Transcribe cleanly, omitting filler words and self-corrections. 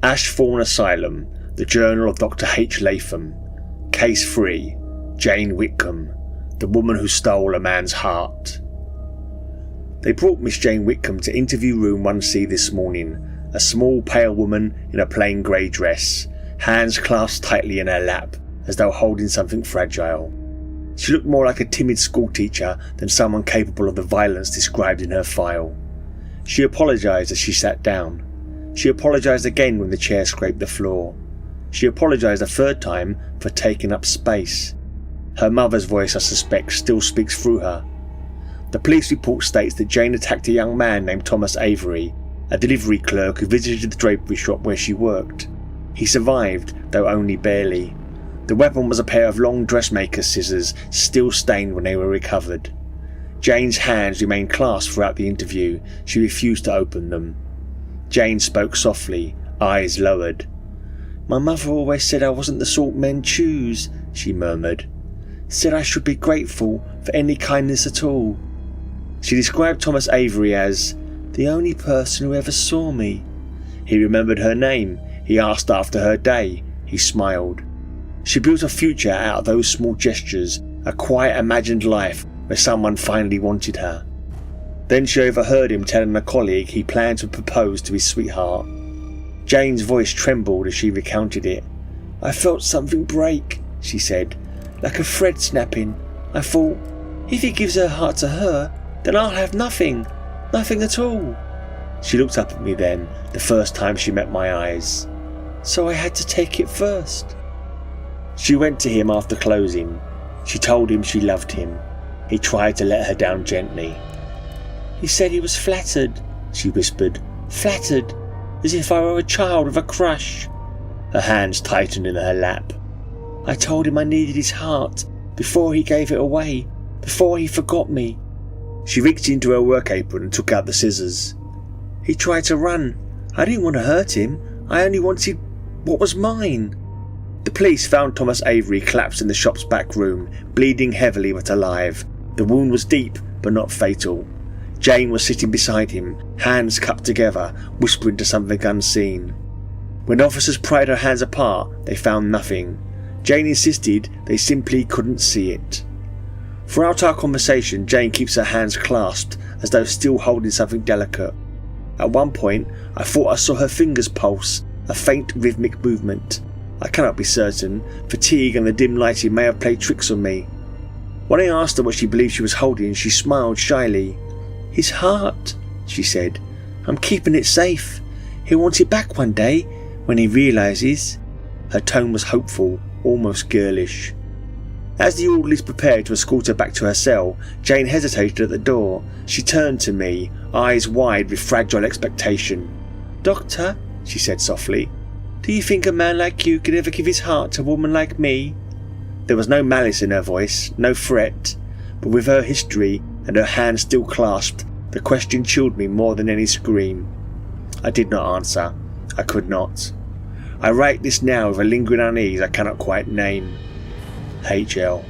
Ashthorne Asylum, the Journal of Dr. H. Latham. Case 3. Jane Whitcombe, the woman who stole a man's heart. They brought Miss Jane Whitcombe to interview room 1C this morning, a small pale woman in a plain grey dress, hands clasped tightly in her lap as though holding something fragile. She looked more like a timid schoolteacher than someone capable of the violence described in her file. She apologised as she sat down. She apologised again when the chair scraped the floor. She apologised a third time for taking up space. Her mother's voice, I suspect, still speaks through her. The police report states that Jane attacked a young man named Thomas Avery, a delivery clerk who visited the drapery shop where she worked. He survived, though only barely. The weapon was a pair of long dressmaker scissors, still stained when they were recovered. Jane's hands remained clasped throughout the interview. She refused to open them. Jane spoke softly, eyes lowered. "My mother always said I wasn't the sort men choose," she murmured. "Said I should be grateful for any kindness at all." She described Thomas Avery as the only person who ever saw me. He remembered her name. He asked after her day. He smiled. She built a future out of those small gestures, a quiet imagined life where someone finally wanted her. Then she overheard him telling a colleague he planned to propose to his sweetheart. Jane's voice trembled as she recounted it. "I felt something break," she said, "like a thread snapping. I thought, if he gives her heart to her, then I'll have nothing at all." She looked up at me then, the first time she met my eyes. "So I had to take it first." She went to him after closing. She told him she loved him. He tried to let her down gently. "He said he was flattered," she whispered. "Flattered, as if I were a child with a crush." Her hands tightened in her lap. "I told him I needed his heart before he gave it away, before he forgot me." She reached into her work apron and took out the scissors. "He tried to run. I didn't want to hurt him. I only wanted what was mine." The police found Thomas Avery collapsed in the shop's back room, bleeding heavily but alive. The wound was deep but not fatal. Jane was sitting beside him, hands cupped together, whispering to something unseen. When officers pried her hands apart, they found nothing. Jane insisted they simply couldn't see it. Throughout our conversation, Jane keeps her hands clasped as though still holding something delicate. At one point, I thought I saw her fingers pulse, a faint rhythmic movement. I cannot be certain. Fatigue and the dim lighting may have played tricks on me. When I asked her what she believed she was holding, she smiled shyly. "His heart," she said. "I'm keeping it safe. He'll want it back one day, when he realises." Her tone was hopeful, almost girlish. As the orderlies prepared to escort her back to her cell, Jane hesitated at the door. She turned to me, eyes wide with fragile expectation. "Doctor," she said softly, "do you think a man like you could ever give his heart to a woman like me?" There was no malice in her voice, no threat, but with her history and her hands still clasped, the question chilled me more than any scream. I did not answer. I could not. I write this now with a lingering unease I cannot quite name. HL.